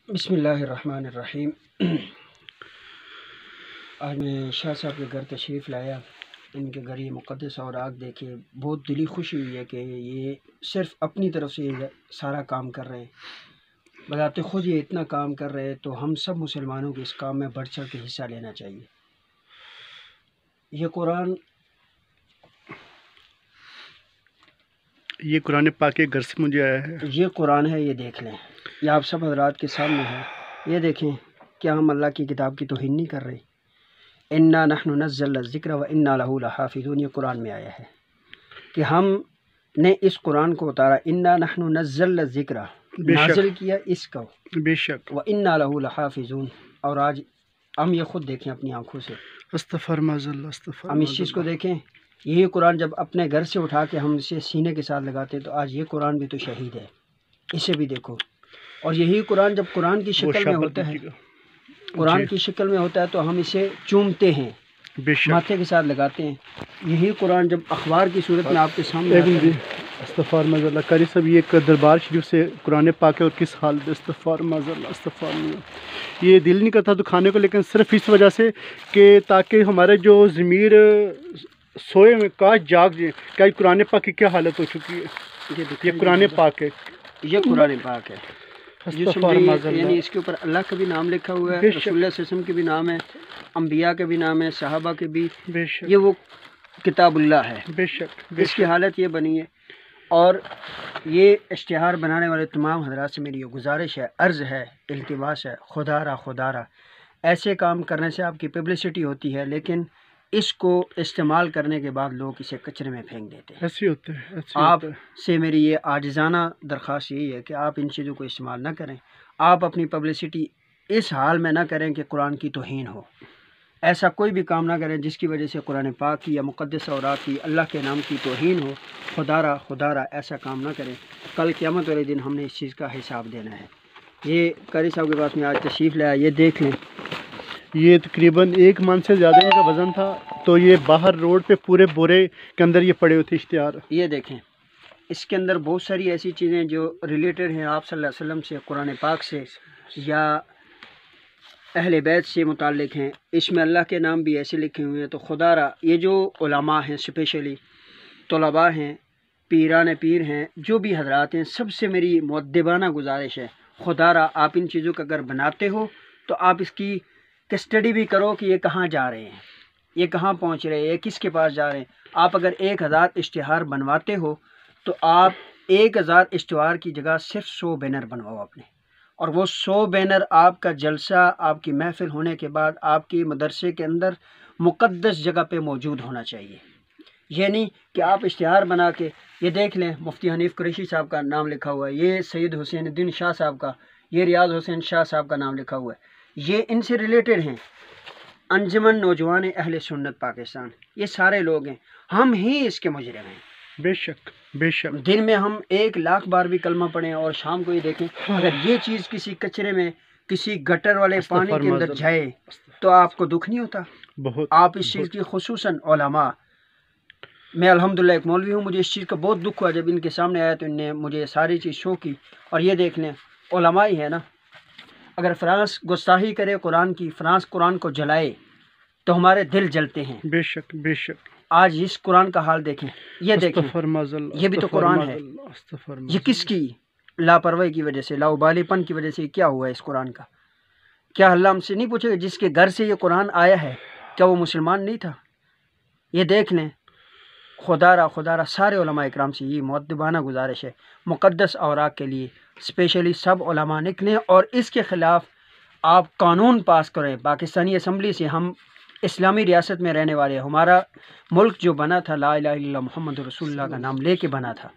بسم اللہ الرحمن الرحیم۔ آج میں شاہ صاحب کے گھر تشریف لایا۔ ان کے گھر یہ مقدس اوراق دیکھے بہت دلی خوشی ہوئی ہے کہ یہ صرف اپنی طرف سے یہ سارا کام کر رہے ہیں، بذات خود یہ اتنا کام کر رہے ہیں، تو ہم سب مسلمانوں کو اس کام میں بڑھ چڑھ کے حصہ لینا چاہیے۔ یہ قرآن پاک کے گھر سے مجھے آیا ہے۔ یہ قرآن ہے، یہ دیکھ لیں، یہ آپ سب حضرات کے سامنے ہے۔ یہ دیکھیں، کیا ہم اللہ کی کتاب کی توہین نہیں کر رہے؟ انا نحن نزلنا الذکر و انا لہ لحافظون، یہ قرآن میں آیا ہے کہ ہم نے اس قرآن کو اتارا، انا نحن نزلنا الذکر، نازل کیا اس کو، بے شک، و انا لہ لحافظون، اور آج ہم یہ خود دیکھیں اپنی آنکھوں سے، استغفر اللہ، استغفر ہم اس چیز کو دیکھیں۔ یہی قرآن جب اپنے گھر سے اٹھا کے ہم اسے سینے کے ساتھ لگاتے ہیں، تو آج یہ قرآن بھی تو شہید ہے، اسے بھی دیکھو۔ اور یہی قرآن جب قرآن کی شکل میں ہوتا ہے، قرآن کی شکل میں ہوتا ہے، تو ہم اسے چومتے ہیں، ماتھے کے ساتھ لگاتے ہیں۔ یہی قرآن جب اخبار کی صورت میں آپ کے سامنے آتا ہے، استغفار اللہ قاری صاحب، یہ ایک دربار شریف سے قرآن پاک ہے اور کس حال میں، استغفار اللہ، استغفار اللہ۔ یہ دل نہیں کرتا دکھانے کو، لیکن صرف اس وجہ سے کہ تاکہ ہمارے جو ضمیر سوئے میں کاش جاگ جائے۔ کیا قرآن پاک کی کیا حالت ہو چکی ہے؟ یہ قرآن پاک ہے، یہ قرآن پاک ہے، یعنی اس کے اوپر اللہ کا بھی نام لکھا ہوا ہے، رسول اللہ صلی اللہ علیہ وسلم کے بھی نام ہے، انبیاء کے بھی نام ہے، صحابہ کے بھی، یہ وہ کتاب اللہ ہے۔ بے شک، اس کی حالت یہ بنی ہے۔ اور یہ اشتہار بنانے والے تمام حضرات سے میری یہ گزارش ہے، عرض ہے، التماس ہے، خدا را ایسے کام کرنے سے آپ کی پبلسٹی ہوتی ہے، لیکن اس کو استعمال کرنے کے بعد لوگ اسے کچرے میں پھینک دیتے ہیں۔ ایسے ہوتے ہیں۔ آپ سے میری یہ عاجزانہ درخواست یہی ہے کہ آپ ان چیزوں کو استعمال نہ کریں، آپ اپنی پبلسٹی اس حال میں نہ کریں کہ قرآن کی توہین ہو۔ ایسا کوئی بھی کام نہ کریں جس کی وجہ سے قرآن پاک کی یا مقدس اوراق کی، اللہ کے نام کی توہین ہو۔ خدا را ایسا کام نہ کریں، کل قیامت والے دن ہم نے اس چیز کا حساب دینا ہے۔ یہ قاری صاحب کے پاس میں آج تشریف لایا، یہ دیکھ لیں، یہ تقریباً 1 من سے زیادہ ان کا وزن تھا، تو یہ باہر روڈ پہ پورے بورے کے اندر یہ پڑے ہوئے تھے اشتہار۔ یہ دیکھیں، اس کے اندر بہت ساری ایسی چیزیں جو ریلیٹڈ ہیں آپ صلی اللہ علیہ وسلم سے، قرآن پاک سے یا اہل بیت سے متعلق ہیں۔ اس میں اللہ کے نام بھی ایسے لکھے ہوئے ہیں۔ تو خدا را، یہ جو علماء ہیں، اسپیشلی طلباء ہیں، پیران پیر ہیں، جو بھی حضرات ہیں، سب سے میری مؤدبانہ گزارش ہے، خدا را آپ ان چیزوں کا اگر بناتے ہو تو آپ اس کی کسٹڈی بھی کرو کہ یہ کہاں جا رہے ہیں، یہ کہاں پہنچ رہے ہیں، یہ کس کے پاس جا رہے ہیں۔ آپ اگر 1000 اشتہار بنواتے ہو تو آپ 1000 اشتہار کی جگہ صرف 100 بینر بنواؤ اپنے، اور وہ 100 بینر آپ کا جلسہ، آپ کی محفل ہونے کے بعد آپ کی مدرسے کے اندر مقدس جگہ پہ موجود ہونا چاہیے۔ یہ نہیں کہ آپ اشتہار بنا کے، یہ دیکھ لیں، مفتی حنیف قریشی صاحب کا نام لکھا ہوا ہے، یہ سید حسین الدین شاہ صاحب کا، یہ ریاض حسین شاہ صاحب کا نام لکھا ہوا ہے، یہ ان سے ریلیٹڈ ہیں۔ انجمن نوجوان اہل سنت پاکستان، یہ سارے لوگ ہیں، ہم ہی اس کے مجرم ہیں۔ بے شک، بے شک۔ دن میں ہم 1,00,000 بار بھی کلمہ پڑھیں اور شام کو یہ دیکھیں، اگر یہ چیز کسی کچرے میں، کسی گٹر والے پانی کے اندر جائے تو آپ کو دکھ نہیں ہوتا؟ بہت۔ آپ اس چیز کی خصوصاً علماء، میں الحمدللہ ایک مولوی ہوں، مجھے اس چیز کا بہت دکھ ہوا جب ان کے سامنے آیا تو ان نے مجھے ساری چیز شو کی۔ اور یہ دیکھ لیں، علماء ہی ہے نا، اگر فرانس گستاخی کرے قرآن کی، فرانس قرآن کو جلائے تو ہمارے دل جلتے ہیں۔ بے شک، بے شک۔ آج اس قرآن کا حال دیکھیں، یہ دیکھیں، یہ بھی تو قرآن ہے۔ یہ کس کی لاپرواہی کی وجہ سے، لاؤبالی پن کی وجہ سے کیا ہوا ہے اس قرآن کا؟ کیا اللہ ہم سے نہیں پوچھے گا جس کے گھر سے یہ قرآن آیا ہے کیا وہ مسلمان نہیں تھا؟ یہ دیکھ لیں، خدا را سارے علماء اکرام سے یہ مؤدبانہ گزارش ہے، مقدس اوراق کے لیے اسپیشلی سب علماء نکلیں اور اس کے خلاف آپ قانون پاس کریں۔ پاکستانی اسمبلی سے ہم اسلامی ریاست میں رہنے والے، ہمارا ملک جو بنا تھا لا الہ الا اللہ محمد رسول اللہ کا نام لے کے بنا تھا،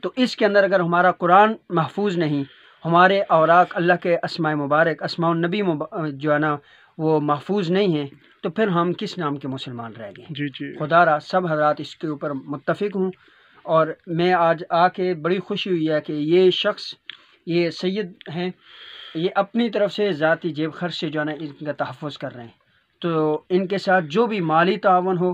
تو اس کے اندر اگر ہمارا قرآن محفوظ نہیں، ہمارے اوراق اللہ کے اسماء مبارک، اسماء النبی جو ہے نا وہ محفوظ نہیں ہیں، تو پھر ہم کس نام کے مسلمان رہ گئے؟ جی جی۔ خدا را سب حضرات اس کے اوپر متفق ہوں، اور میں آج آ کے بڑی خوشی ہوئی ہے کہ یہ شخص، یہ سید ہیں، یہ اپنی طرف سے ذاتی جیب خرچ سے جو ہے نا ان کا تحفظ کر رہے ہیں، تو ان کے ساتھ جو بھی مالی تعاون ہو،